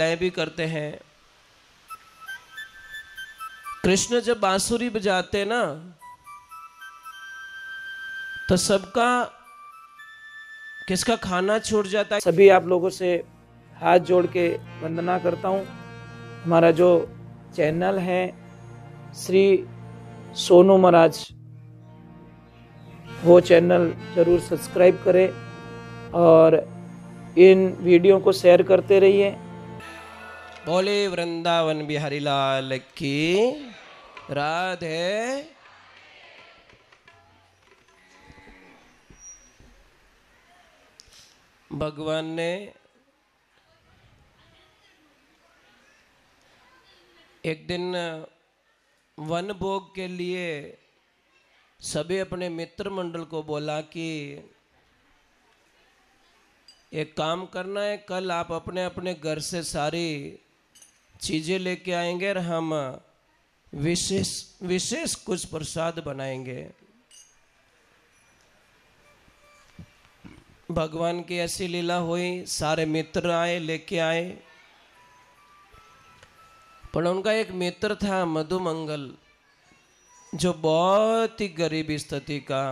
लय भी करते हैं। कृष्ण जब बांसुरी बजाते ना तो सबका किसका खाना छूट जाता है। सभी आप लोगों से हाथ जोड़ के वंदना करता हूँ। हमारा जो चैनल है श्री सोनू महाराज, वो चैनल जरूर सब्सक्राइब करें और इन वीडियो को शेयर करते रहिए। बोले वृंदावन बिहारी लाल की राधे। भगवान ने एक दिन वन भोग के लिए सभी अपने मित्र मंडल को बोला कि एक काम करना है, कल आप अपने अपने घर से सारी चीज़ें लेके आएंगे और हम विशेष कुछ प्रसाद बनाएंगे। भगवान की ऐसी लीला हुई, सारे मित्र आए, लेके आए। पर उनका एक मित्र था मधुमंगल, जो बहुत ही गरीब स्थिति का,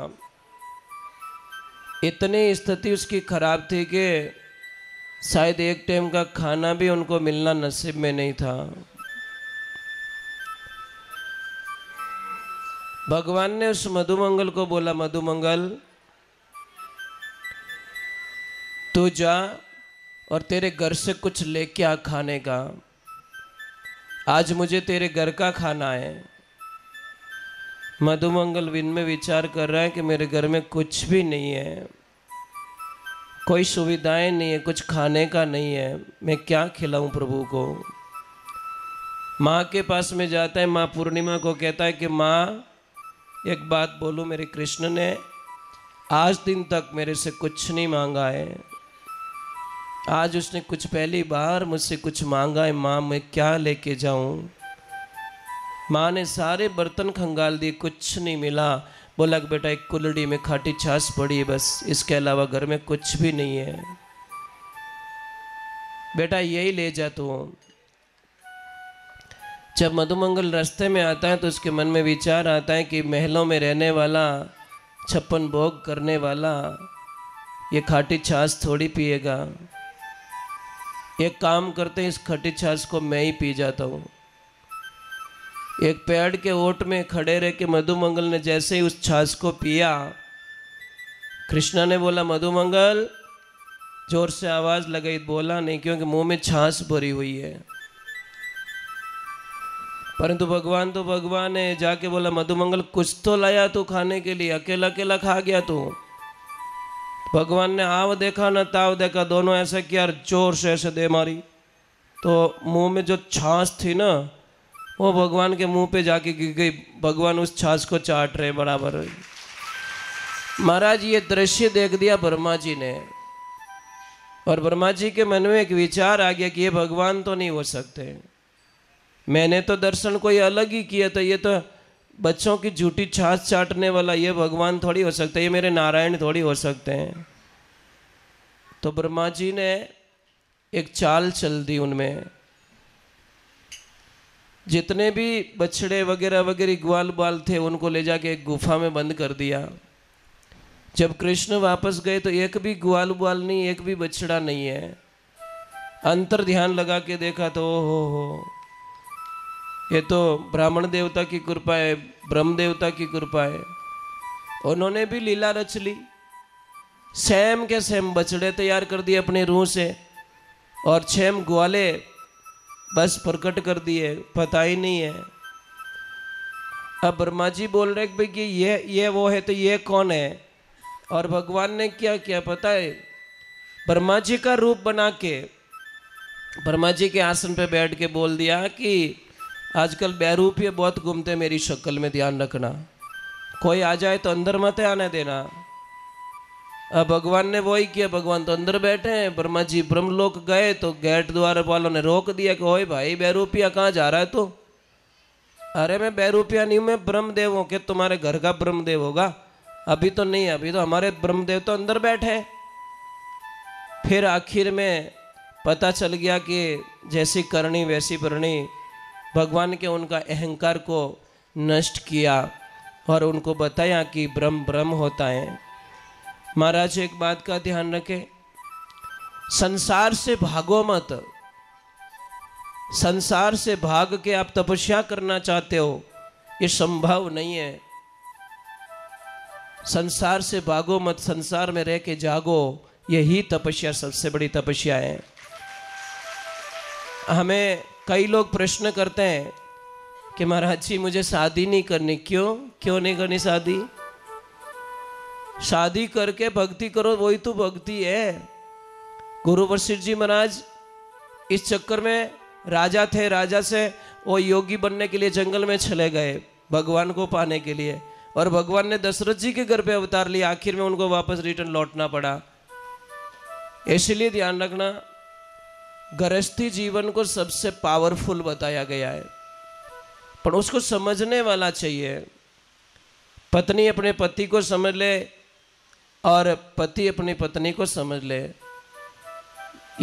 इतनी स्थिति उसकी खराब थी कि शायद एक टाइम का खाना भी उनको मिलना नसीब में नहीं था। भगवान ने उस मधुमंगल को बोला, मधुमंगल तू जा और तेरे घर से कुछ लेके आ खाने का, आज मुझे तेरे घर का खाना है। मधुमंगल विन में विचार कर रहा है कि मेरे घर में कुछ भी नहीं है, कोई सुविधाएं नहीं है, कुछ खाने का नहीं है, मैं क्या खिलाऊं प्रभु को। माँ के पास में जाता है, माँ पूर्णिमा को कहता है कि माँ एक बात बोलूं, मेरे कृष्ण ने आज दिन तक मेरे से कुछ नहीं मांगा है, आज उसने कुछ पहली बार मुझसे कुछ मांगा है, माँ मैं क्या लेके जाऊं। माँ ने सारे बर्तन खंगाल दिए, कुछ नहीं मिला। बोला कि बेटा एक कुल्हड़ी में खाटी छाछ पड़ी है, बस इसके अलावा घर में कुछ भी नहीं है, बेटा यही ले जा तू। जब मधुमंगल रास्ते में आता है तो उसके मन में विचार आता है कि महलों में रहने वाला, 56 भोग करने वाला ये खाटी छाछ थोड़ी पिएगा। एक काम करते हैं, इस खट्टी छाछ को मैं ही पी जाता हूँ। एक पेड़ के ओट में खड़े रह के मधुमंगल ने जैसे ही उस छाछ को पिया, कृष्णा ने बोला मधुमंगल, जोर से आवाज लगाई, बोला नहीं क्योंकि मुंह में छाछ भरी हुई है। परंतु भगवान तो भगवान है, जाके बोला मधुमंगल कुछ तो लाया तू खाने के लिए, अकेला अकेला खा गया तू। भगवान ने आव देखा न ताव देखा, दोनों ऐसा किया, जोर से ऐसे दे मारी तो मुंह में जो छाछ थी ना वो भगवान के मुंह पे जाके गिर गई। भगवान उस छाछ को चाट रहे बराबर। महाराज ये दृश्य देख दिया ब्रह्मा जी ने, और ब्रह्मा जी के मन में एक विचार आ गया कि ये भगवान तो नहीं हो सकते, मैंने तो दर्शन कोई अलग ही किया था, ये तो बच्चों की झूठी छाछ चाटने वाला ये भगवान थोड़ी हो सकता है, ये मेरे नारायण थोड़ी हो सकते हैं। तो ब्रह्मा जी ने एक चाल चल दी, उनमें जितने भी बछड़े वगैरह वगैरह ग्वाल बाल थे उनको ले जाके एक गुफा में बंद कर दिया। जब कृष्ण वापस गए तो एक भी ग्वाल बाल नहीं, एक भी बछड़ा नहीं है। अंतर ध्यान लगा के देखा तो हो ये तो ब्राह्मण देवता की कृपा है, ब्रह्म देवता की कृपा है। उन्होंने भी लीला रच ली, सेम के सेम बछड़े तैयार कर दिए अपने रूह से, और 6 ग्वाले बस प्रकट कर दिए, पता ही नहीं है। अब ब्रह्मा जी बोल रहे भाई कि ये वो है, तो ये कौन है। और भगवान ने क्या किया पता है, ब्रह्मा जी का रूप बना के ब्रह्मा जी के आसन पे बैठ के बोल दिया कि आजकल बैरूपीय बहुत घूमते मेरी शक्ल में, ध्यान रखना, कोई आ जाए तो अंदर मत आने देना। अब भगवान ने वही किया, भगवान तो अंदर बैठे हैं, ब्रह्मा जी ब्रह्मलोक गए तो गेट द्वार वालों ने रोक दिया कि ओए भाई बैरूपिया कहाँ जा रहा है तू। अरे मैं बैरूपिया नहीं हूँ, मैं ब्रह्मदेव हूँ। कि तुम्हारे घर का ब्रह्मदेव होगा, अभी तो नहीं, अभी तो हमारे ब्रह्मदेव तो अंदर बैठे। फिर आखिर में पता चल गया कि जैसी करनी वैसी भरनी, भगवान के उनका अहंकार को नष्ट किया और उनको बताया कि ब्रह्म ब्रह्म होता है। महाराज एक बात का ध्यान रखें, संसार से भागो मत। संसार से भाग के आप तपस्या करना चाहते हो, ये संभव नहीं है। संसार से भागो मत, संसार में रह के जागो, यही तपस्या सबसे बड़ी तपस्या है। हमें कई लोग प्रश्न करते हैं कि महाराज जी मुझे शादी नहीं करनी। क्यों नहीं करनी शादी? शादी करके भक्ति करो, वही तो भक्ति है। गुरु वशिष्ठ जी महाराज इस चक्कर में राजा थे, राजा से वो योगी बनने के लिए जंगल में चले गए भगवान को पाने के लिए, और भगवान ने दशरथ जी के घर पे अवतार लिया। आखिर में उनको वापस रिटर्न लौटना पड़ा। इसलिए ध्यान रखना, गृहस्थी जीवन को सबसे पावरफुल बताया गया है, पर उसको समझने वाला चाहिए। पत्नी अपने पति को समझ ले और पति अपनी पत्नी को समझ ले,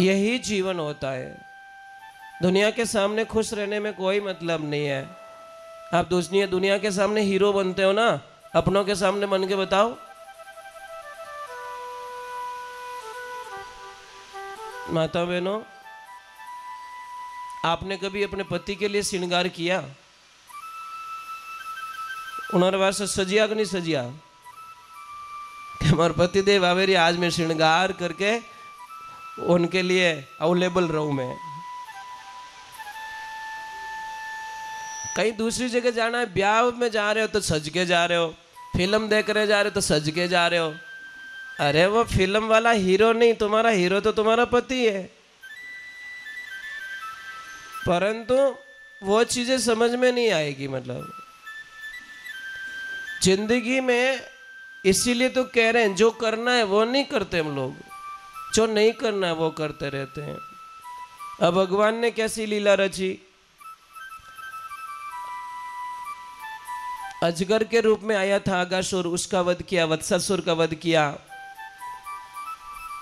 यही जीवन होता है। दुनिया के सामने खुश रहने में कोई मतलब नहीं है। आप दुनिया के सामने हीरो बनते हो ना, अपनों के सामने बन के बताओ। माता बहनों, आपने कभी अपने पति के लिए श्रृंगार किया? उन्होंने वास्ते सजिया कि नहीं सजिया? हमारे पति देव आवेरी, आज मैं श्रृंगार करके उनके लिए अवेलेबल रहूं। मैं कहीं दूसरी जगह जाना है, ब्याह में जा रहे हो तो सज के जा रहे हो, फिल्म देख रहे जा रहे हो तो सज के जा रहे हो। अरे वो फिल्म वाला हीरो नहीं, तुम्हारा हीरो तो तुम्हारा पति है। परंतु वो चीजें समझ में नहीं आएगी। मतलब जिंदगी में इसीलिए तो कह रहे हैं, जो करना है वो नहीं करते हम लोग, जो नहीं करना है वो करते रहते हैं। अब भगवान ने कैसी लीला रची? अजगर के रूप में आया था अगासुर, उसका वध किया, वत्सासुर का वध किया।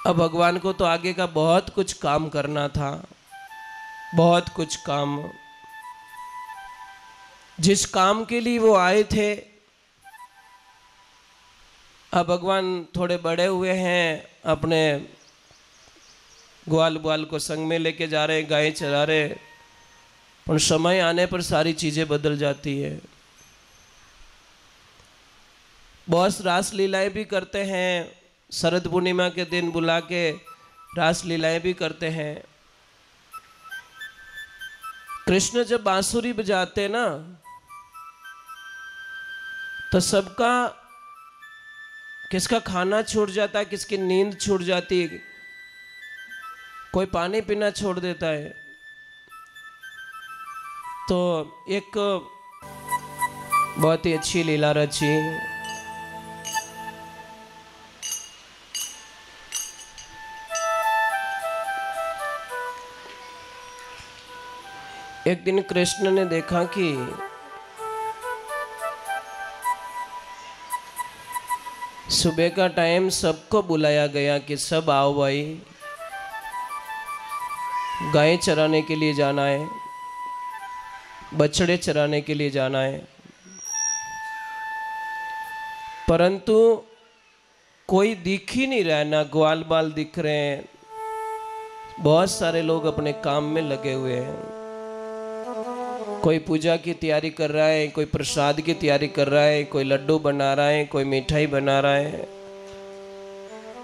अब भगवान को तो आगे का बहुत कुछ काम करना था, बहुत कुछ काम। जिस काम के लिए वो आए थे, अब भगवान थोड़े बड़े हुए हैं, अपने ग्वाल बाल को संग में लेके जा रहे, गाय चरा रहे, पर समय आने पर सारी चीजें बदल जाती है। बहुत रास लीलाएं भी करते हैं, शरद पूर्णिमा के दिन बुला के रास लीलाएं भी करते हैं। कृष्ण जब बांसुरी बजाते ना, तो सबका, किसका खाना छूट जाता है, किसकी नींद छूट जाती है, कोई पानी पीना छोड़ देता है। तो एक बहुत ही अच्छी लीला रची। एक दिन कृष्ण ने देखा कि सुबह का टाइम सबको बुलाया गया कि सब आओ भाई, गाय चराने के लिए जाना है, बछड़े चराने के लिए जाना है। परंतु कोई दिख ही नहीं रहा है, ना ग्वाल बाल दिख रहे हैं। बहुत सारे लोग अपने काम में लगे हुए हैं। कोई पूजा की तैयारी कर रहा है, कोई प्रसाद की तैयारी कर रहा है, कोई लड्डू बना रहा है, कोई मिठाई बना रहा है,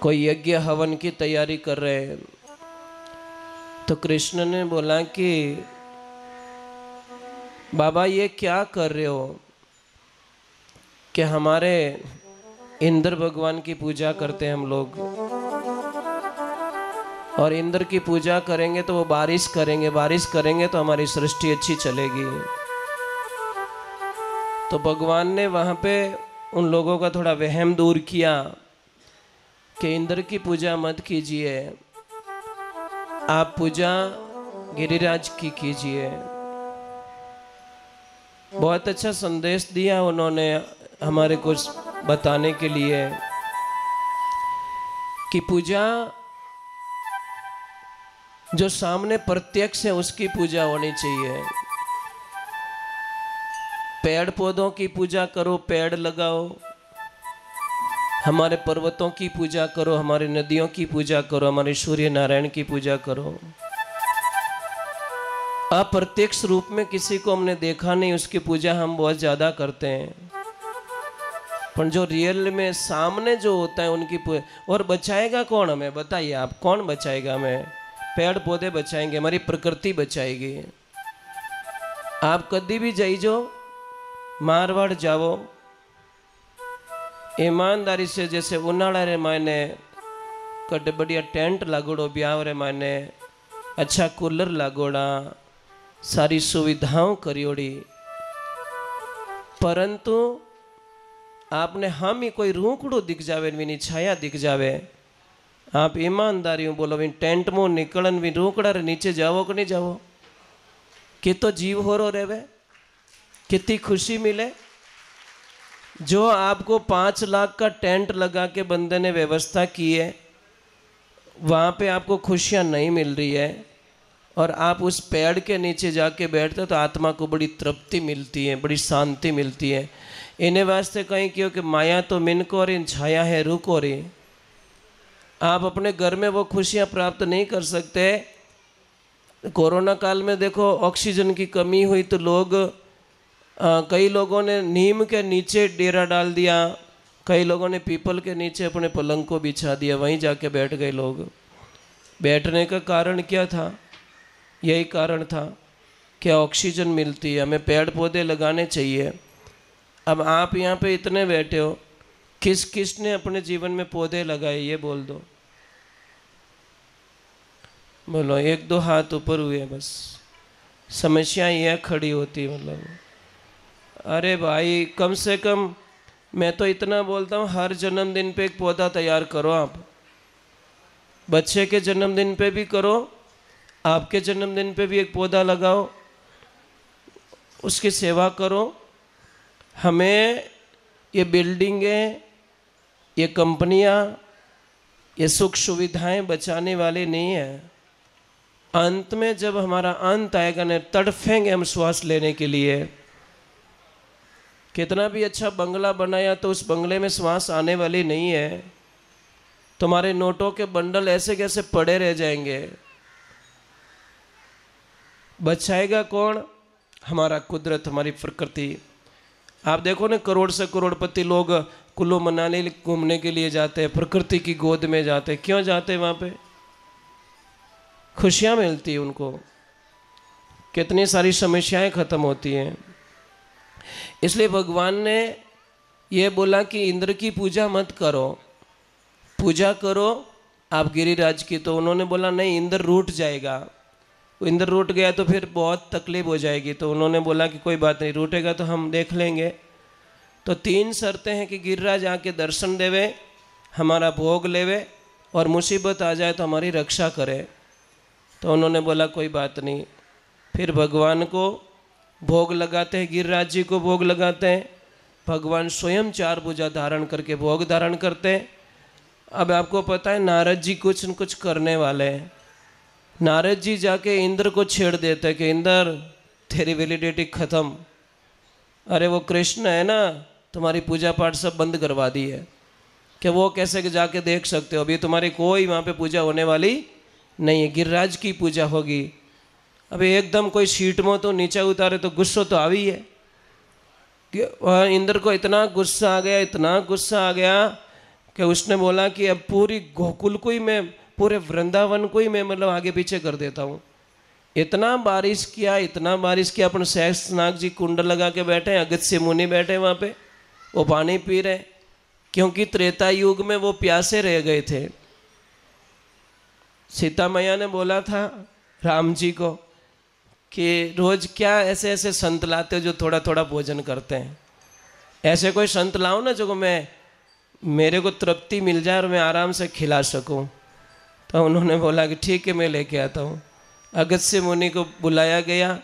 कोई यज्ञ हवन की तैयारी कर रहे हैं। तो कृष्ण ने बोला कि बाबा ये क्या कर रहे हो? कि हमारे इंद्र भगवान की पूजा करते हैं हम लोग, और इंद्र की पूजा करेंगे तो वो बारिश करेंगे, बारिश करेंगे तो हमारी सृष्टि अच्छी चलेगी। तो भगवान ने वहाँ पे उन लोगों का थोड़ा वहम दूर किया कि इंद्र की पूजा मत कीजिए, आप पूजा गिरिराज की कीजिए। बहुत अच्छा संदेश दिया उन्होंने हमारे को बताने के लिए कि पूजा जो सामने प्रत्यक्ष है उसकी पूजा होनी चाहिए। पेड़ पौधों की पूजा करो, पेड़ लगाओ, हमारे पर्वतों की पूजा करो, हमारी नदियों की पूजा करो, हमारे सूर्य नारायण की पूजा करो। अप्रत्यक्ष रूप में किसी को हमने देखा नहीं, उसकी पूजा हम बहुत ज़्यादा करते हैं, पर जो रियल में सामने जो होता है उनकी पूजा। और बचाएगा कौन हमें, बताइए आप, कौन बचाएगा हमें? पेड़ पौधे बचाएंगे, हमारी प्रकृति बचाएगी। आप कभी भी जाइजो, मारवाड़ जाओ, ईमानदारी से, जैसे उन्हाड़ा रे मायने कटे बढ़िया टेंट लागोड़ो, ब्याह रे मायने अच्छा कूलर लागोड़ा, सारी सुविधाओं करियोड़ी, परंतु आपने हम ही कोई रूखड़ो दिख जावे, विनी छाया दिख जावे, आप ईमानदारी बोलो, विन टेंट में निकलन, विन रूखड़ा रे नीचे जाओ कि नहीं जाओ? कितो जीव हो रो रेवे, कितनी खुशी मिले। जो आपको 5 लाख का टेंट लगा के बंदे ने व्यवस्था की है, वहाँ पे आपको खुशियाँ नहीं मिल रही है, और आप उस पेड़ के नीचे जाके बैठते तो आत्मा को बड़ी तृप्ति मिलती है, बड़ी शांति मिलती है। इन्हें वास्ते कहीं क्यों कि माया तो मिन को और इन छाया है रुक और आप अपने घर में वो खुशियाँ प्राप्त नहीं कर सकते। कोरोना काल में देखो ऑक्सीजन की कमी हुई तो लोग कई लोगों ने नीम के नीचे डेरा डाल दिया, कई लोगों ने पीपल के नीचे अपने पलंग को बिछा दिया, वहीं जाके बैठ गए लोग। बैठने का कारण क्या था? यही कारण था कि ऑक्सीजन मिलती है, हमें पेड़ पौधे लगाने चाहिए। अब आप यहाँ पे इतने बैठे हो, किस किस ने अपने जीवन में पौधे लगाए, ये बोल दो। बोलो, 1-2 हाथ ऊपर हुए बस। समस्याएं यह खड़ी होती, मतलब अरे भाई कम से कम मैं तो इतना बोलता हूँ, हर जन्मदिन पे एक पौधा तैयार करो। आप बच्चे के जन्मदिन पे भी करो, आपके जन्मदिन पे भी एक पौधा लगाओ, उसकी सेवा करो। हमें ये बिल्डिंगें, ये कंपनियां, ये सुख सुविधाएं बचाने वाले नहीं है। अंत में जब हमारा अंत आएगा न, तड़फेंगे हम श्वास लेने के लिए। कितना भी अच्छा बंगला बनाया तो उस बंगले में श्वास आने वाली नहीं है। तुम्हारे नोटों के बंडल ऐसे कैसे पड़े रह जाएंगे। बचाएगा कौन? हमारा कुदरत, हमारी प्रकृति। आप देखो ना, करोड़ से करोड़पति लोग कुल्लू मनाली घूमने के लिए जाते हैं, प्रकृति की गोद में जाते हैं। क्यों जाते हैं? वहाँ पे खुशियाँ मिलती है उनको, कितनी सारी समस्याएं खत्म होती हैं। इसलिए भगवान ने ये बोला कि इंद्र की पूजा मत करो, पूजा करो आप गिरिराज की। तो उन्होंने बोला नहीं, इंद्र रूठ जाएगा। इंद्र रूठ गया तो फिर बहुत तकलीफ हो जाएगी। तो उन्होंने बोला कि कोई बात नहीं, रूठेगा तो हम देख लेंगे। तो 3 शर्तें हैं कि गिरिराज आके दर्शन देवे, हमारा भोग लेवे, और मुसीबत आ जाए तो हमारी रक्षा करे। तो उन्होंने बोला कोई बात नहीं। फिर भगवान को भोग लगाते हैं, गिरिराज जी को भोग लगाते हैं। भगवान स्वयं 4 भुजा धारण करके भोग धारण करते हैं। अब आपको पता है नारद जी कुछ न कुछ करने वाले हैं। नारद जी जाके इंद्र को छेड़ देते हैं कि इंद्र तेरी वैलिडिटी ख़त्म। अरे वो कृष्ण है ना, तुम्हारी पूजा पाठ सब बंद करवा दी है, कि वो कैसे जाके देख सकते हो, अभी तुम्हारी कोई वहाँ पे पूजा होने वाली नहीं है, गिरिराज की पूजा होगी। अभी एकदम कोई सीट में तो नीचे उतारे तो गुस्सा तो आवी है। कि इंद्र को इतना गुस्सा आ गया, इतना गुस्सा आ गया कि उसने बोला कि अब पूरी गोकुल को ही मैं, पूरे वृंदावन को ही मैं मतलब आगे पीछे कर देता हूँ। इतना बारिश किया, इतना बारिश किया। अपन शेषनाग जी कुंड लगा के बैठे हैं, अगस्त्य मुनि बैठे वहाँ पे, वो पानी पी रहे, क्योंकि त्रेता युग में वो प्यासे रह गए थे। सीता मैया ने बोला था राम जी को कि रोज क्या ऐसे ऐसे संत लाते हो जो थोड़ा थोड़ा भोजन करते हैं, ऐसे कोई संत लाओ ना जो मेरे को तृप्ति मिल जाए और मैं आराम से खिला सकूं। तो उन्होंने बोला कि ठीक है मैं लेके आता हूँ। अगस्त्य मुनि को बुलाया गया,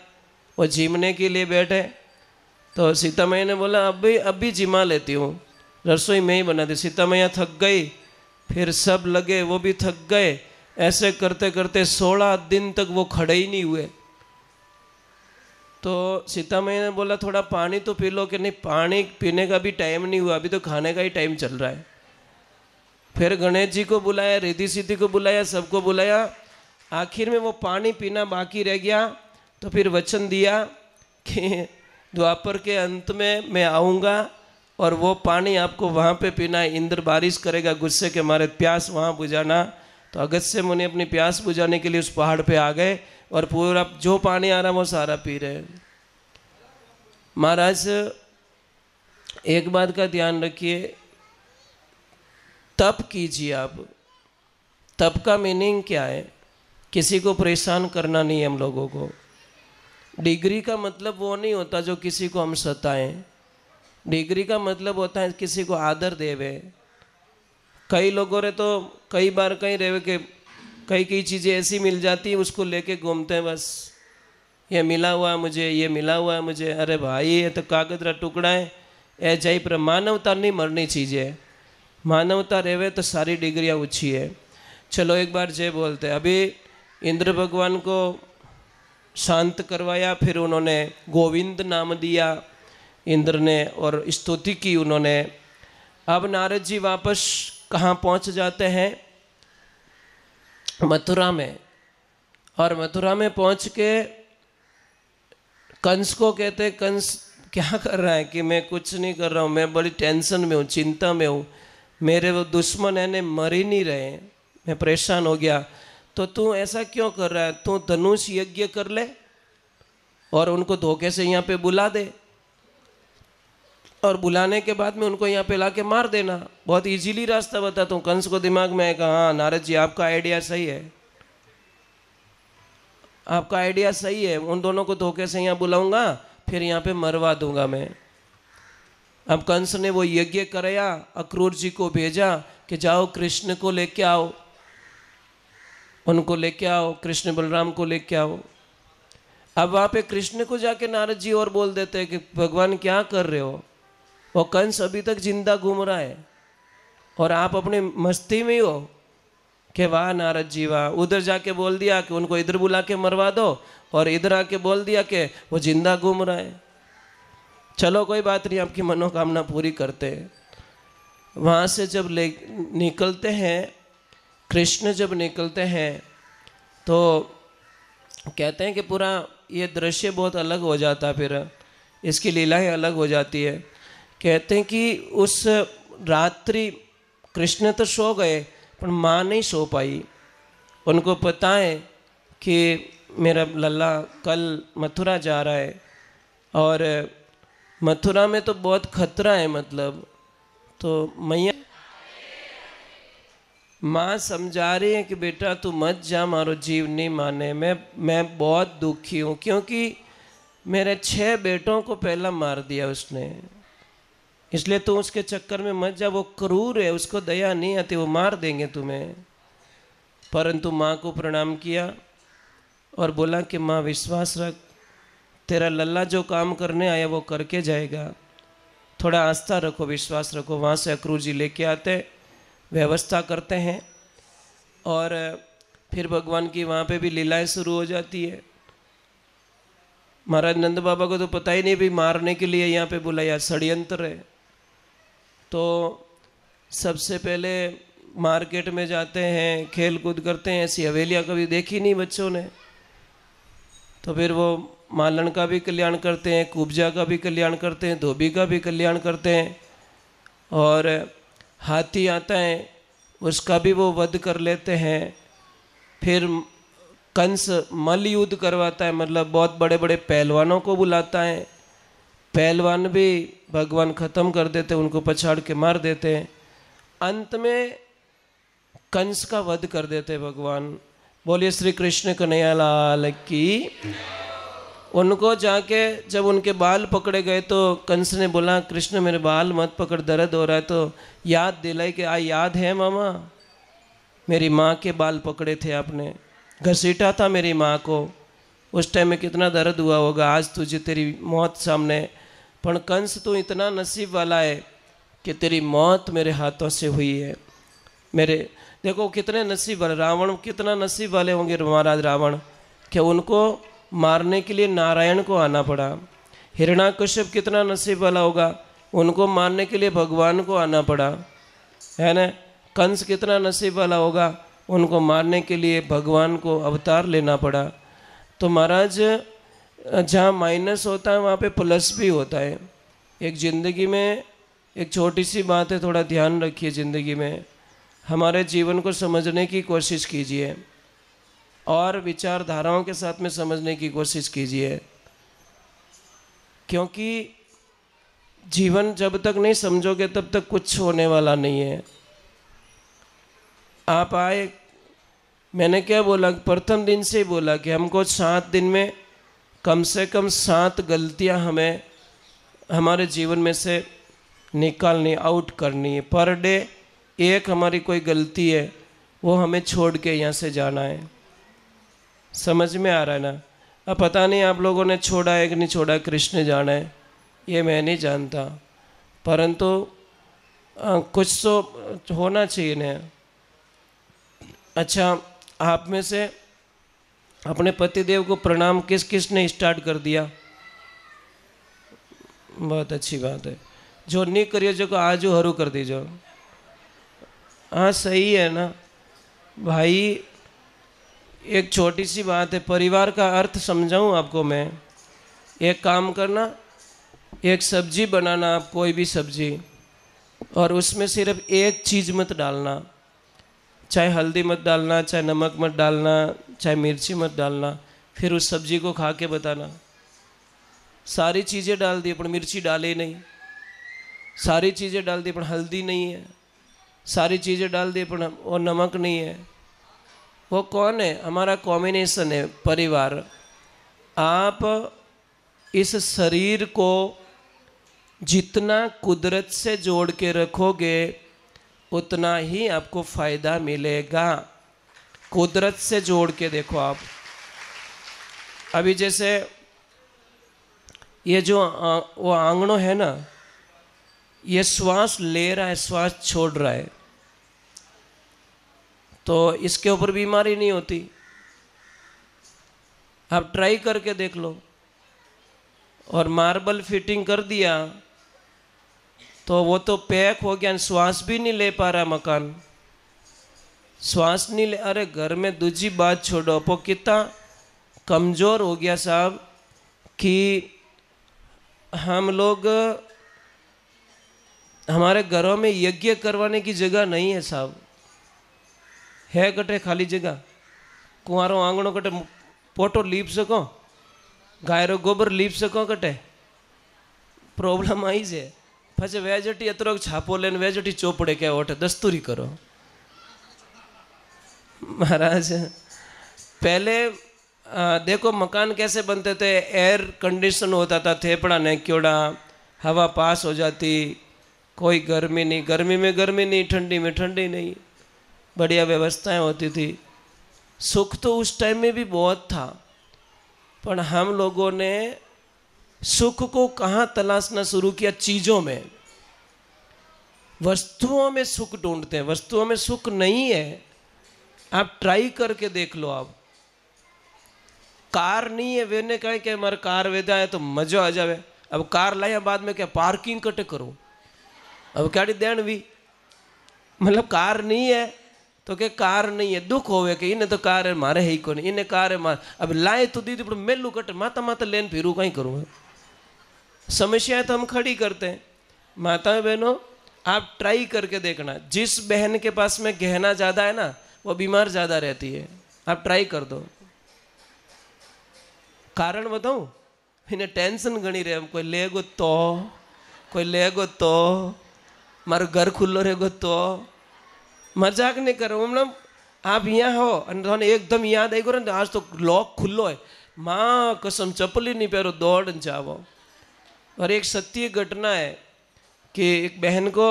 वो जिमने के लिए बैठे। तो सीता मैया ने बोला अब भी जिमा लेती हूँ, रसोई में ही बना दी। सीता मैया थक गई, फिर सब लगे, वो भी थक गए। ऐसे करते करते 16 दिन तक वो खड़े ही नहीं हुए। तो सीता मैया ने बोला थोड़ा पानी तो पी लो, कि नहीं पानी पीने का भी टाइम नहीं हुआ, अभी तो खाने का ही टाइम चल रहा है। फिर गणेश जी को बुलाया, रिद्धि सिद्धि को बुलाया, सबको बुलाया, आखिर में वो पानी पीना बाकी रह गया। तो फिर वचन दिया कि द्वापर के अंत में मैं आऊँगा और वो पानी आपको वहाँ पे पीना है, इंद्र बारिश करेगा गुस्से के मारे, प्यास वहाँ बुझाना। तो अगस्त्य मुनि अपनी प्यास बुझाने के लिए उस पहाड़ पे आ गए और पूरा जो पानी आ रहा वो सारा पी रहे। महाराज एक बात का ध्यान रखिए, तप कीजिए आप। तप का मीनिंग क्या है? किसी को परेशान करना नहीं है हम लोगों को। डिग्री का मतलब वो नहीं होता जो किसी को हम सताएं। डिग्री का मतलब होता है किसी को आदर देवे। कई लोगों ने तो कई बार कहीं रहे कि कई चीज़ें ऐसी मिल जाती है, उसको लेके घूमते हैं, बस ये मिला हुआ है मुझे, ये मिला हुआ है मुझे। अरे भाई ये तो कागज का टुकड़ा है, ए जाई पर मानवता नहीं मरनी चीज़ें। मानवता रेवे तो सारी डिग्रियाँ ऊँची है। चलो एक बार जय बोलते। अभी इंद्र भगवान को शांत करवाया, फिर उन्होंने गोविंद नाम दिया इंद्र ने और स्तुति की उन्होंने। अब नारद जी वापस कहाँ पहुँच जाते हैं? मथुरा में। और मथुरा में पहुँच के कंस को कहते, कंस क्या कर रहा है? कि मैं कुछ नहीं कर रहा हूँ, मैं बड़ी टेंशन में हूँ, चिंता में हूँ, मेरे वो दुश्मन है ने मर ही नहीं रहे, मैं परेशान हो गया। तो तू ऐसा क्यों कर रहा है? तू धनुष यज्ञ कर ले और उनको धोखे से यहाँ पे बुला दे, और बुलाने के बाद में उनको यहाँ पे ला के मार देना। बहुत इजीली रास्ता बताता हूँ। कंस को दिमाग में आएगा, हाँ नारद जी आपका आइडिया सही है, आपका आइडिया सही है, उन दोनों को धोखे से यहाँ बुलाऊंगा, फिर यहाँ पे मरवा दूंगा मैं। अब कंस ने वो यज्ञ कराया, अक्रूर जी को भेजा कि जाओ कृष्ण को लेके आओ, उनको लेके आओ, कृष्ण बलराम को लेके आओ। अब वहाँ पे कृष्ण को जाके नारद जी और बोल देते हैं कि भगवान क्या कर रहे हो? वो कंस अभी तक जिंदा घूम रहा है और आप अपनी मस्ती में ही हो कि वाह नारद जी वाह। उधर जाके बोल दिया कि उनको इधर बुला के मरवा दो, और इधर आके बोल दिया कि वो जिंदा घूम रहा है। चलो कोई बात नहीं, आपकी मनोकामना पूरी करते हैं। वहाँ से जब निकलते हैं, कृष्ण जब निकलते हैं तो कहते हैं कि पूरा ये दृश्य बहुत अलग हो जाता है, फिर इसकी लीलाएं अलग हो जाती है। कहते हैं कि उस रात्रि कृष्ण तो सो गए पर माँ नहीं सो पाई। उनको पता है कि मेरा लल्ला कल मथुरा जा रहा है और मथुरा में तो बहुत खतरा है, मतलब तो मैया माँ समझा रही है कि बेटा तू मत जा, मारो जीव नहीं माने, मैं बहुत दुखी हूँ, क्योंकि मेरे 6 बेटों को पहला मार दिया उसने, इसलिए तू उसके चक्कर में मत जा, वो क्रूर है, उसको दया नहीं आती, वो मार देंगे तुम्हें। परंतु माँ को प्रणाम किया और बोला कि माँ विश्वास रख, तेरा लल्ला जो काम करने आया वो करके जाएगा, थोड़ा आस्था रखो, विश्वास रखो। वहाँ से अक्रूर जी लेके आते, व्यवस्था करते हैं और फिर भगवान की वहाँ पे भी लीलाएं शुरू हो जाती है। महाराज नंद बाबा को तो पता ही नहीं भी मारने के लिए यहाँ पे बुलाया, षड्यंत्र है। तो सबसे पहले मार्केट में जाते हैं, खेल कूद करते हैं, ऐसी हवेलियाँ कभी देखी नहीं बच्चों ने। तो फिर वो मालन का भी कल्याण करते हैं, कुब्जा का भी कल्याण करते हैं, धोबी का भी कल्याण करते हैं, और हाथी आता है उसका भी वो वध कर लेते हैं। फिर कंस मल्ल युद्ध करवाता है, मतलब बहुत बड़े बड़े पहलवानों को बुलाता है, पहलवान भी भगवान ख़त्म कर देते, उनको पछाड़ के मार देते हैं। अंत में कंस का वध कर देते भगवान। बोलिए श्री कृष्ण कन्हैया लाल की। उनको जाके जब उनके बाल पकड़े गए तो कंस ने बोला कृष्ण मेरे बाल मत पकड़, दर्द हो रहा है। तो याद दिलाई कि याद है मामा, मेरी माँ के बाल पकड़े थे आपने, घसीटा था मेरी माँ को, उस टाइम में कितना दर्द हुआ होगा, आज तुझे तेरी मौत सामने। पर कंस तू इतना नसीब वाला है कि तेरी मौत मेरे हाथों से हुई है। मेरे देखो कितने नसीब वाले, रावण कितना नसीब वाले होंगे महाराज रावण, कि उनको मारने के लिए नारायण को आना पड़ा। हिरण्याकश्यप कितना नसीब वाला होगा, उनको मारने के लिए भगवान को आना पड़ा, है ना। कंस कितना नसीब वाला होगा, उनको मारने के लिए भगवान को अवतार लेना पड़ा। तो महाराज जहाँ माइनस होता है वहाँ पे प्लस भी होता है। एक ज़िंदगी में एक छोटी सी बात है, थोड़ा ध्यान रखिए। ज़िंदगी में हमारे जीवन को समझने की कोशिश कीजिए और विचारधाराओं के साथ में समझने की कोशिश कीजिए, क्योंकि जीवन जब तक नहीं समझोगे तब तक कुछ होने वाला नहीं है। आप आए, मैंने क्या बोला, प्रथम दिन से ही बोला कि हमको 7 दिन में कम से कम 7 गलतियां हमें हमारे जीवन में से निकालनी, आउट करनी है। पर डे एक हमारी कोई गलती है वो हमें छोड़ के यहाँ से जाना है। समझ में आ रहा है ना। अब पता नहीं आप लोगों ने छोड़ा है कि नहीं छोड़ा, कृष्ण जाना है, ये मैं नहीं जानता, परंतु कुछ तो होना चाहिए ना। अच्छा, आप में से अपने पतिदेव को प्रणाम किस किस ने स्टार्ट कर दिया? बहुत अच्छी बात है। जो नहीं करियो जो को आज हरू कर दीजो। हाँ सही है ना भाई। एक छोटी सी बात है, परिवार का अर्थ समझाऊं आपको मैं। एक काम करना, एक सब्जी बनाना, आप कोई भी सब्जी, और उसमें सिर्फ एक चीज़ मत डालना, चाहे हल्दी मत डालना, चाहे नमक मत डालना, चाहे मिर्ची मत डालना। फिर उस सब्जी को खा के बताना सारी चीज़ें डाल दी पर मिर्ची डाले नहीं, सारी चीज़ें डाल दी पर हल्दी नहीं है, सारी चीज़ें डाल दी पर वो नमक नहीं है। वो कौन है? हमारा कॉम्बिनेशन है, परिवार। आप इस शरीर को जितना कुदरत से जोड़ के रखोगे उतना ही आपको फायदा मिलेगा। कुदरत से जोड़ के देखो आप। अभी जैसे ये जो वो आंगनों है ना, ये श्वास ले रहा है, श्वास छोड़ रहा है, तो इसके ऊपर बीमारी नहीं होती। आप ट्राई करके देख लो। और मार्बल फिटिंग कर दिया तो वो तो पैक हो गया, श्वास भी नहीं ले पा रहा मकान, श्वास नहीं ले। अरे घर में दूसरी बात छोड़ो, वो कितना कमज़ोर हो गया साहब कि हम लोग, हमारे घरों में यज्ञ करवाने की जगह नहीं है साहब। है कटे खाली जगह, कुंवारो आंगणो कटे पोटो लीप सको, गायरो गोबर लीप सको कटे। प्रॉब्लम आई है પછી વેજટી અતરો છાપો લઈને વેજટી ચોપડે કે ઓઠે દસ્તુરી કરો। महाराज पहले देखो मकान कैसे बनते थे, एयर कंडीशन होता था, थेपड़ा नेक्योड़ा, हवा पास हो जाती, कोई गर्मी नहीं, गर्मी में गर्मी नहीं, ठंडी में ठंडी नहीं, बढ़िया व्यवस्थाएं होती थी। सुख तो उस टाइम में भी बहुत था, पर हम लोगों ने सुख को कहाँ तलाशना शुरू किया? चीज़ों में, वस्तुओं में सुख ढूंढते हैं। वस्तुओं में सुख नहीं है। आप ट्राई करके देख लो। आप कार नहीं है, वेने कहे कि हमारे कार वेदा है तो मजा आ जावे। अब कार लाया बाद में क्या पार्किंग कटे करो, अब क्या देन भी, मतलब कार नहीं है तो क्या कार नहीं है, दुख होवे कि इन्हें तो कार है मारे है ही को नहीं, इन्हें कार है मार। अब लाए तो दीदी पर मेलू कटे, माता माता लेन फिरू कहीं करूँ। समस्याएं तो हम खड़ी करते हैं। माता बहनों आप ट्राई करके देखना, जिस बहन के पास में गहना ज़्यादा है ना वो बीमार ज़्यादा रहती है। आप ट्राई कर दो। कारण बताऊँ? इन्हें टेंशन गणी रहे, कोई लेगो तो, कोई लेगो तो, मारो घर खुल्लो रहेगो तो। मजाक नहीं करो, मतलब आप यहाँ हो और एकदम याद आई करो आज तो लॉक खुल्लो है, माँ कसम चप्पल ही नहीं पहरो, दौड़ जाओ। और एक सत्य घटना है कि एक बहन को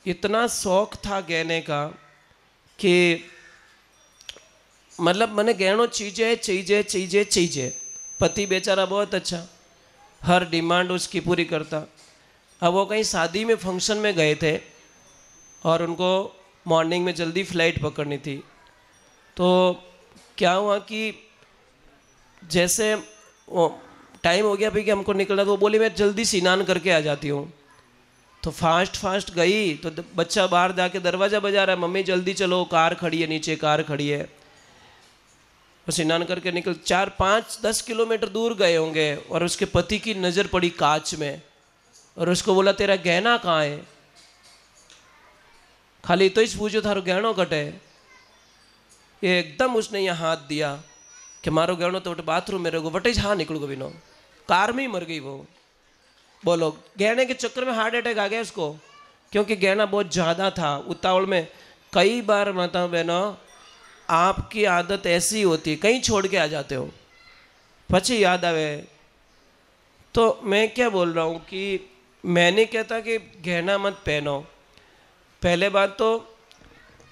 इतना शौक था गहने का कि मतलब मैंने गहनों चीज़ें चीज़ें चीज़ें चीज़ें। पति बेचारा बहुत अच्छा, हर डिमांड उसकी पूरी करता। अब वो कहीं शादी में फंक्शन में गए थे और उनको मॉर्निंग में जल्दी फ्लाइट पकड़नी थी। तो क्या हुआ कि जैसे वो टाइम हो गया भाई कि हमको निकलना, तो वो बोली मैं जल्दी स्नान करके आ जाती हूँ। तो फास्ट गई तो बच्चा बाहर जाके दरवाज़ा बजा रहा है, मम्मी जल्दी चलो, कार खड़ी है नीचे, कार खड़ी है। वो स्नान करके निकल 4-5-10 किलोमीटर दूर गए होंगे और उसके पति की नज़र पड़ी कांच में और उसको बोला तेरा गहना कहाँ है? खाली तो ही पूछो थारो गहनो कटे। ये एकदम उसने यहाँ हाथ दिया कि मारो गहनो तो बाथरूम में रहेगो, वटे हाँ निकल गो बिनो, कार में ही मर गई वो। बोलो, गहने के चक्कर में हार्ट अटैक आ गया उसको, क्योंकि गहना बहुत ज़्यादा था। उतावल में कई बार माता बहनों आपकी आदत ऐसी होती है, कहीं छोड़ के आ जाते हो, पछी याद आवे। तो मैं क्या बोल रहा हूँ कि मैं नहीं कहता कि गहना मत पहनो। पहले बात तो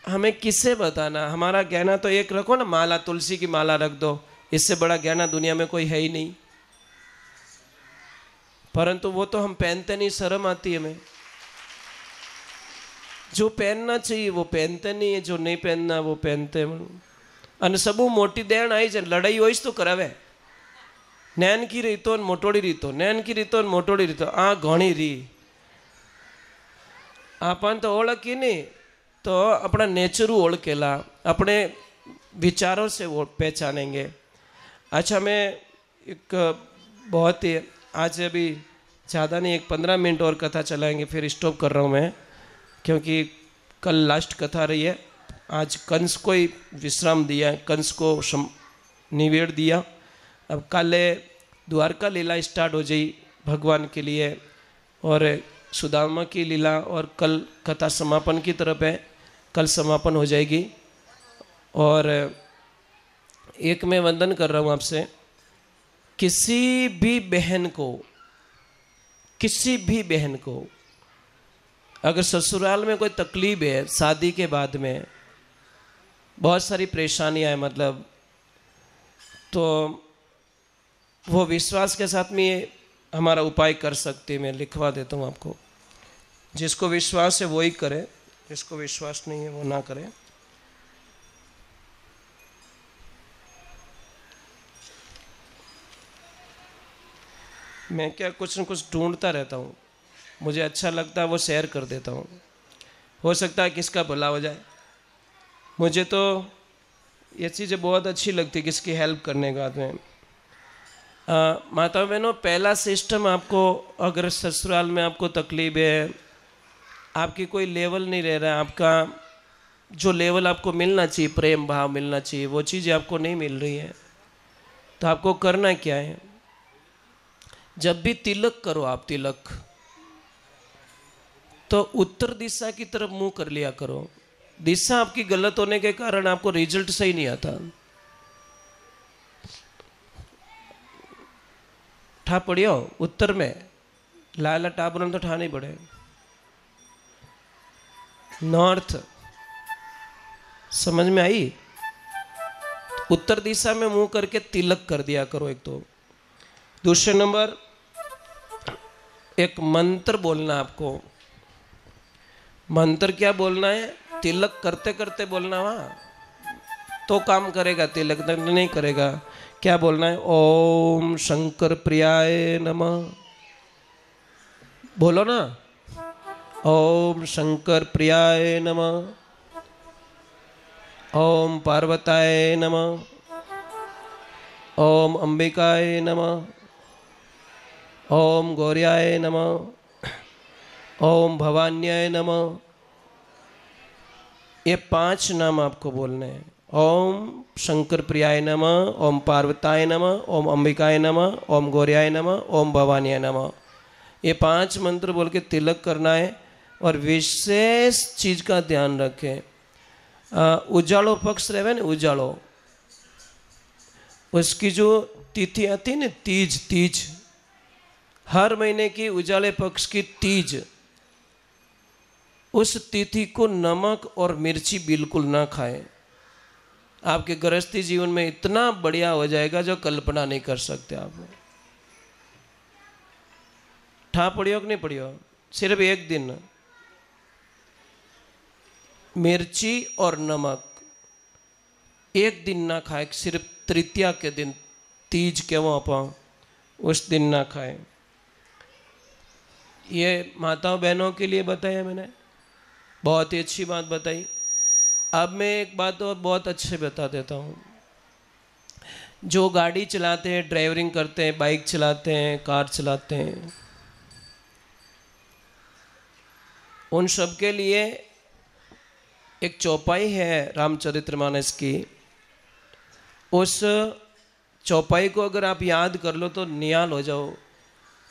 हमें किससे बताना, हमारा गहना तो एक रखो ना, माला, तुलसी की माला रख दो, इससे बड़ा गहना दुनिया में कोई है ही नहीं। परंतु वो तो हम पहनते नहीं, शर्म आती है हमें। जो पहनना चाहिए वो पहनते नहीं है, जो नहीं पहनना वो पहनते हैं। अने सबू मोटी देण आई जाए, लड़ाई होईश तो करावे, नैन की रीतो मोटोड़ी रीतो, नैन की रीतो मोटोड़ी रीतो, आ घणी री आपन तो ओळखी नहीं तो अपना नेचरू ओळखेला, अपने विचारों से वो पहचानेंगे। अच्छा, मैं एक बहुत ही आज अभी ज़्यादा नहीं, एक 15 मिनट और कथा चलाएंगे, फिर स्टॉप कर रहा हूँ मैं, क्योंकि कल लास्ट कथा रही है। आज कंस को ही विश्राम दिया, कंस को निवेड़ दिया। अब कल द्वारका लीला स्टार्ट हो जाई भगवान के लिए, और सुदामा की लीला, और कल कथा समापन की तरफ है, कल समापन हो जाएगी। और एक मैं वंदन कर रहा हूँ आपसे, किसी भी बहन को अगर ससुराल में कोई तकलीफ है, शादी के बाद में बहुत सारी परेशानियां हैं, मतलब, तो वो विश्वास के साथ में हमारा उपाय कर सकते हैं। मैं लिखवा देता हूँ आपको, जिसको विश्वास है वो ही करे, जिसको विश्वास नहीं है वो ना करे। मैं क्या कुछ न कुछ ढूंढता रहता हूँ, मुझे अच्छा लगता है वो शेयर कर देता हूँ, हो सकता है किसका भला हो जाए। मुझे तो ये चीज़ें बहुत अच्छी लगती, किसकी हेल्प करने के बाद में। माता बहनों, पहला सिस्टम, आपको अगर ससुराल में आपको तकलीफ है, आपकी कोई लेवल नहीं रह रहा है, आपका जो लेवल आपको मिलना चाहिए, प्रेम भाव मिलना चाहिए, वो चीज़ें आपको नहीं मिल रही है, तो आपको करना क्या है? जब भी तिलक करो आप, तिलक तो उत्तर दिशा की तरफ मुंह कर लिया करो। दिशा आपकी गलत होने के कारण आपको रिजल्ट सही नहीं आता। ठा पड़ियो उत्तर में, लाला टाबरन तो ठा नहीं पड़े। नॉर्थ समझ में आई? उत्तर दिशा में मुंह करके तिलक कर दिया करो, एक तो। दूसरे नंबर, एक मंत्र बोलना आपको। मंत्र क्या बोलना है? तिलक करते करते बोलना, वहाँ तो काम करेगा, तिलक नहीं करेगा। क्या बोलना है? ओम शंकर प्रियाय नमः। बोलो ना, ओम शंकर प्रियाय नमः, ओम पार्वताय नमः, ओम अंबिकाय नमः, ओम गौर्याय नमः, ओम भवान्याय नमः। ये 5 नाम आपको बोलने हैं। ओम शंकर प्रियाय नमः, ओम पार्वताय नमः, ओम अंबिकाय नमः, ओम गौर्याय नमः, ओम भवान्याय नमः। ये 5 मंत्र बोल के तिलक करना है। और विशेष चीज का ध्यान रखें, उजालो पक्ष रहे ना, उजालो, उसकी जो तिथि आती है ना, तीज, हर महीने की उजाले पक्ष की तीज, उस तिथि को नमक और मिर्ची बिल्कुल ना खाएं। आपके गृहस्थी जीवन में इतना बढ़िया हो जाएगा जो कल्पना नहीं कर सकते आप। ठा पड़ियो कि नहीं पड़ियो? सिर्फ एक दिन, मिर्ची और नमक एक दिन ना खाए, सिर्फ तृतीया के दिन, तीज के वहाँ उस दिन ना खाए। ये माताओं बहनों के लिए बताया मैंने, बहुत ही अच्छी बात बताई। अब मैं एक बात और बहुत अच्छे बता देता हूँ। जो गाड़ी चलाते हैं, ड्राइवरिंग करते हैं, बाइक चलाते हैं, कार चलाते हैं, उन सब के लिए एक चौपाई है रामचरितमानस की। उस चौपाई को अगर आप याद कर लो तो निहाल हो जाओ।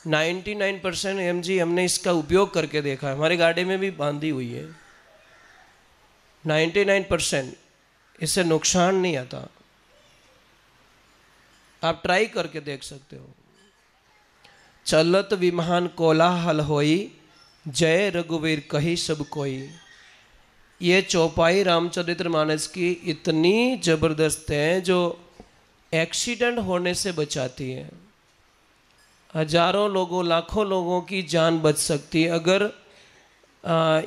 99% MG हमने इसका उपयोग करके देखा है, हमारी गाड़ी में भी बांधी हुई है। 99% इससे नुकसान नहीं आता, आप ट्राई करके देख सकते हो। चलत विमान कोलाहल होई, जय रघुवीर कही सब कोई। ये चौपाई रामचरितमानस की इतनी जबरदस्त है जो एक्सीडेंट होने से बचाती है। हजारों लोगों, लाखों लोगों की जान बच सकती है अगर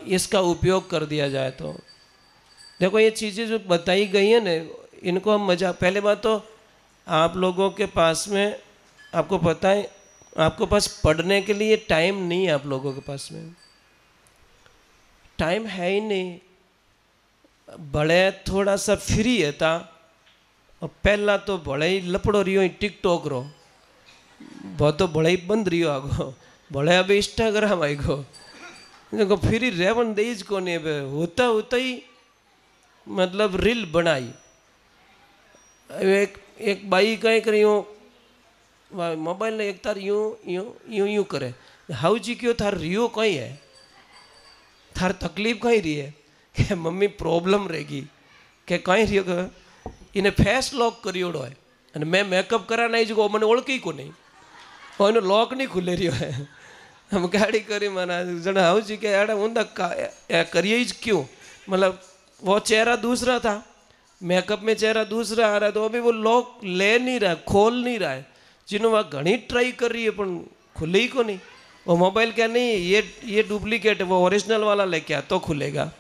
इसका उपयोग कर दिया जाए तो। देखो ये चीज़ें जो बताई गई है ना, इनको हम मजा, पहले बात तो आप लोगों के पास में, आपको पता है, आपको पास पढ़ने के लिए टाइम नहीं है। आप लोगों के पास में टाइम है ही नहीं। बड़े थोड़ा सा फ्री है था, और पहला तो बड़े ही लपड़ो रियो ही टिकटॉक रो, बहुत तो बड़े ही बंद रियो आगो, बड़े अब इंस्टाग्राम आई गो, देखो फ्री रेवन देज को नहीं होता होता ही मतलब रील बनाई। एक बाई कहीं करी यूँ मोबाइल ने एक तार यूँ यूँ यूँ यूँ करे, हाउ जी क्यों थार रियो कहीं है, थार तकलीफ कहीं रही है कि मम्मी प्रॉब्लम रहेगी कि कहीं रियो के इन्हें फेस लॉक करियोड़ो है, અને मैं मेकअप करा नहीं जो मैंने ओळखी को नहीं, और इन्हें लॉक नहीं खुले रियो है। हम गाड़ी करी मना जन हाउ जी के यार उन करिए क्यों, मतलब वो चेहरा दूसरा था, मेकअप में चेहरा दूसरा आ रहा है, तो अभी वो लॉक ले नहीं रहा है, खोल नहीं रहा है। जिन्होंने वह घनी ट्राई कर रही है पर खुले ही को नहीं। वो मोबाइल क्या नहीं, ये डुप्लीकेट है, वो ओरिजिनल वाला लेके आ तो खुलेगा।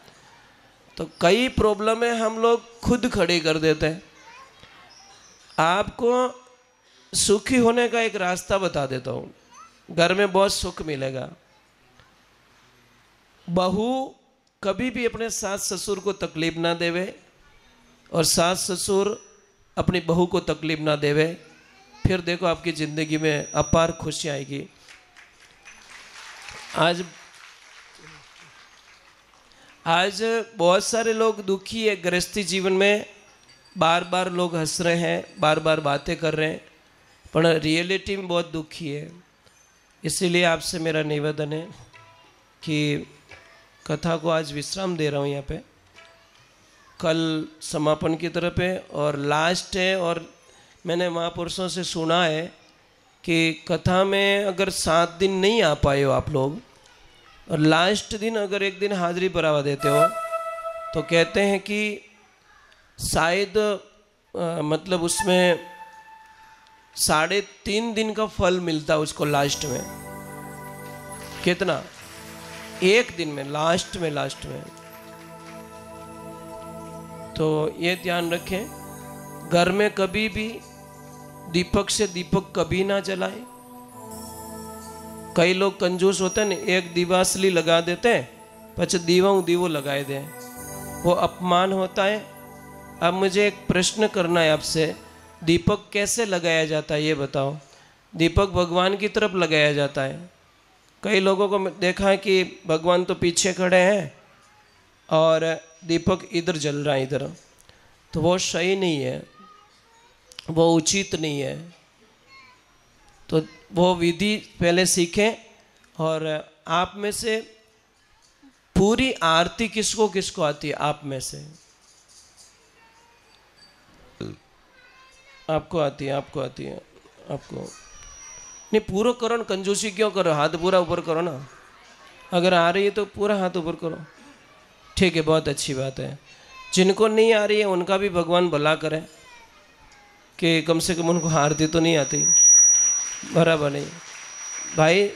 तो कई प्रॉब्लमें हम लोग खुद खड़ी कर देते हैं। आपको सुखी होने का एक रास्ता बता देता हूँ, घर में बहुत सुख मिलेगा। बहू कभी भी अपने सास ससुर को तकलीफ ना देवे, और सास ससुर अपनी बहू को तकलीफ ना देवे, फिर देखो आपकी ज़िंदगी में अपार खुशी आएगी। आज बहुत सारे लोग दुखी है गृहस्थी जीवन में, बार बार लोग हंस रहे हैं, बार बार बातें कर रहे हैं, पर रियलिटी में बहुत दुखी है। इसीलिए आपसे मेरा निवेदन है कि कथा को आज विश्राम दे रहा हूँ यहाँ पे, कल समापन की तरफ है और लास्ट है। और मैंने महापुरुषों से सुना है कि कथा में अगर 7 दिन नहीं आ पाए हो आप लोग, और लास्ट दिन अगर एक दिन हाजिरी भरवा देते हो, तो कहते हैं कि शायद मतलब उसमें 3.5 दिन का फल मिलता है उसको लास्ट में। कितना? 1 दिन में, लास्ट में। तो ये ध्यान रखें, घर में कभी भी दीपक से दीपक कभी ना जलाए। कई लोग कंजूस होते हैं ना, एक दीवासली लगा देते हैं, पछ दीवो लगाए दें, वो अपमान होता है। अब मुझे एक प्रश्न करना है आपसे, दीपक कैसे लगाया जाता है ये बताओ। दीपक भगवान की तरफ लगाया जाता है। कई लोगों को देखा है कि भगवान तो पीछे खड़े हैं और दीपक इधर जल रहा है इधर, तो वो सही नहीं है, वो उचित नहीं है। तो वो विधि पहले सीखें। और आप में से पूरी आरती किसको किसको आती है? आप में से आपको आती है, आपको नहीं। पूरा करो ना, कंजूसी क्यों करो, हाथ पूरा ऊपर करो ना। अगर आ रही है तो पूरा हाथ ऊपर करो, ठीक है, बहुत अच्छी बात है। जिनको नहीं आ रही है उनका भी भगवान भला करे कि कम से कम उनको आरती तो नहीं आती, बराबर नहीं भाई।